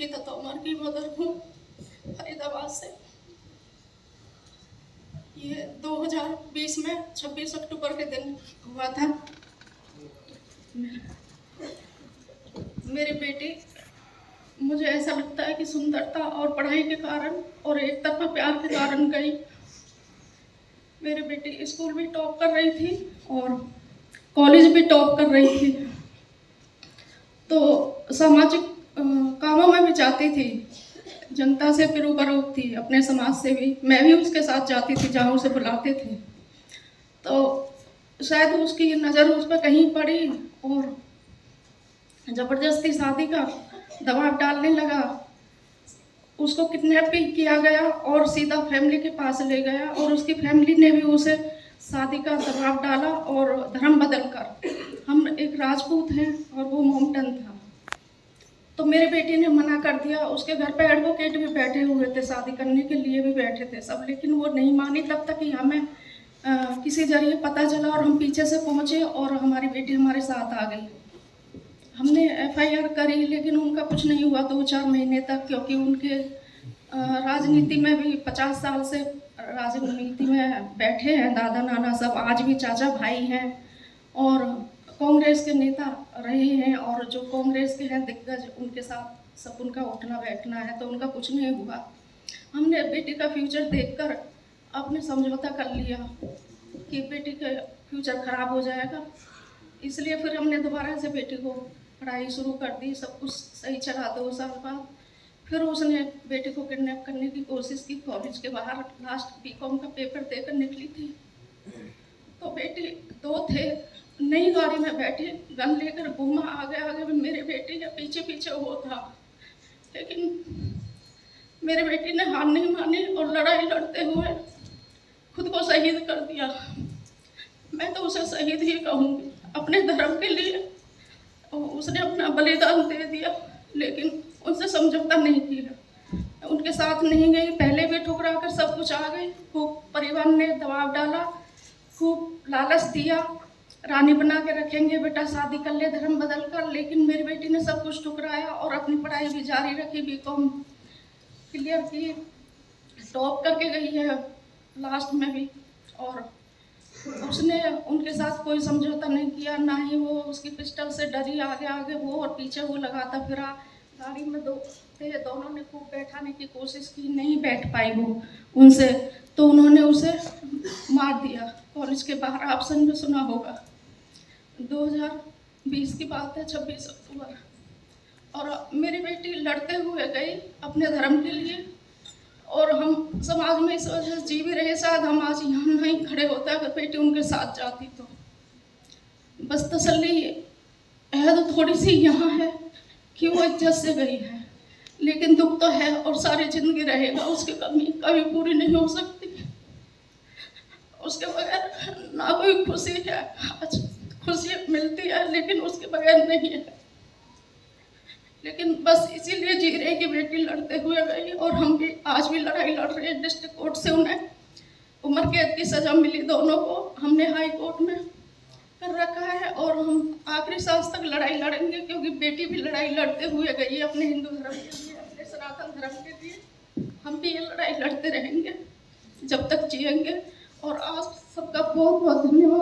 अंकिता तोमर की मदर हूँ, फरीदाबाद से। ये 2020 में 26 अक्टूबर के दिन हुआ था। मेरी बेटी, मुझे ऐसा लगता है कि सुंदरता और पढ़ाई के कारण और एक तरफा प्यार के कारण गई। मेरी बेटी स्कूल भी टॉप कर रही थी और कॉलेज भी टॉप कर रही थी, तो सामाजिक कामों में भी जाती थी, जनता से फिर रूबरू थी, अपने समाज से भी। मैं भी उसके साथ जाती थी जहाँ उसे बुलाते थे, तो शायद उसकी नज़र उस पर कहीं पड़ी और ज़बरदस्ती शादी का दबाव डालने लगा। उसको किडनैप भी किया गया और सीधा फैमिली के पास ले गया और उसकी फैमिली ने भी उसे शादी का दबाव डाला और धर्म बदल कर, हम एक राजपूत हैं और वो मोमडन था, तो मेरे बेटी ने मना कर दिया। उसके घर पे एडवोकेट भी बैठे हुए थे, शादी करने के लिए भी बैठे थे सब, लेकिन वो नहीं मानी। तब तक कि हमें किसी जरिए पता चला और हम पीछे से पहुंचे और हमारी बेटी हमारे साथ आ गई। हमने एफआईआर करी, लेकिन उनका कुछ नहीं हुआ 2-4 महीने तक, क्योंकि उनके राजनीति में भी 50 साल से राजनीति में बैठे हैं, दादा नाना सब, आज भी चाचा भाई हैं और कांग्रेस के नेता रहे हैं, और जो कांग्रेस के हैं दिग्गज, उनके साथ सब उनका उठना बैठना है, तो उनका कुछ नहीं हुआ। हमने बेटी का फ्यूचर देखकर आपने समझौता कर लिया कि बेटी का फ्यूचर खराब हो जाएगा, इसलिए फिर हमने दोबारा से बेटी को पढ़ाई शुरू कर दी। सब कुछ सही चला। 2 साल बाद फिर उसने बेटी को किडनैप करने की कोशिश की। कॉलेज के बाहर लास्ट बीकॉम का पेपर देकर निकली थी, तो बेटी 2 थे, नई गाड़ी में बैठी, गन लेकर घूमा, आगे आगे में मेरे बेटी के पीछे पीछे वो था, लेकिन मेरे बेटी ने हार नहीं मानी और लड़ाई लड़ते हुए खुद को शहीद कर दिया। मैं तो उसे शहीद ही कहूँगी, अपने धर्म के लिए उसने अपना बलिदान दे दिया, लेकिन उनसे समझौता नहीं किया, उनके साथ नहीं गई। पहले भी ठुकरा कर सब कुछ आ गई, खूब परिवार ने दबाव डाला, खूब लालच दिया, रानी बना के रखेंगे बेटा, शादी कर ले धर्म बदल कर, लेकिन मेरी बेटी ने सब कुछ ठुकराया और अपनी पढ़ाई भी जारी रखी, बीकॉम क्लियर की, टॉप करके गई है लास्ट में भी। और उसने उनके साथ कोई समझौता नहीं किया, ना ही वो उसकी पिस्टल से डरी, आगे आगे वो और पीछे वो लगाता फिरा। गाड़ी में 2 थे, दोनों ने खूब बैठाने की कोशिश की, नहीं बैठ पाई वो उनसे, तो उन्होंने उसे मार दिया। कॉलेज के बाहर ऑप्शन में सुना होगा, 2020 की बात है, 26 अक्टूबर। और मेरी बेटी लड़ते हुए गई अपने धर्म के लिए, और हम समाज में इस वजह से जी भी रहे, शायद हम आज यहाँ नहीं खड़े होते अगर बेटी उनके साथ जाती तो। बस तसल्ली है तो थोड़ी सी यहाँ है कि वो इज्जत से गई है, लेकिन दुख तो है और सारी जिंदगी रहेगा। उसकी कमी कभी पूरी नहीं हो सकती, उसके बगैर ना कोई खुशी है। आज खुशी मिलती है लेकिन उसके बगैर नहीं है, लेकिन बस इसीलिए जी रहे कि बेटी लड़ते हुए गई, और हम भी आज भी लड़ाई लड़ रहे हैं। डिस्ट्रिक्ट कोर्ट से उन्हें उम्र कैद की सजा मिली दोनों को, हमने हाई कोर्ट में कर रखा है और हम आखिरी सांस तक लड़ाई लड़ेंगे, क्योंकि बेटी भी लड़ाई लड़ते हुए गई है अपने हिंदू धर्म के लिए, अपने सनातन धर्म के लिए। हम भी ये लड़ाई लड़ते रहेंगे जब तक जिएंगे। और आज सबका बहुत बहुत धन्यवाद।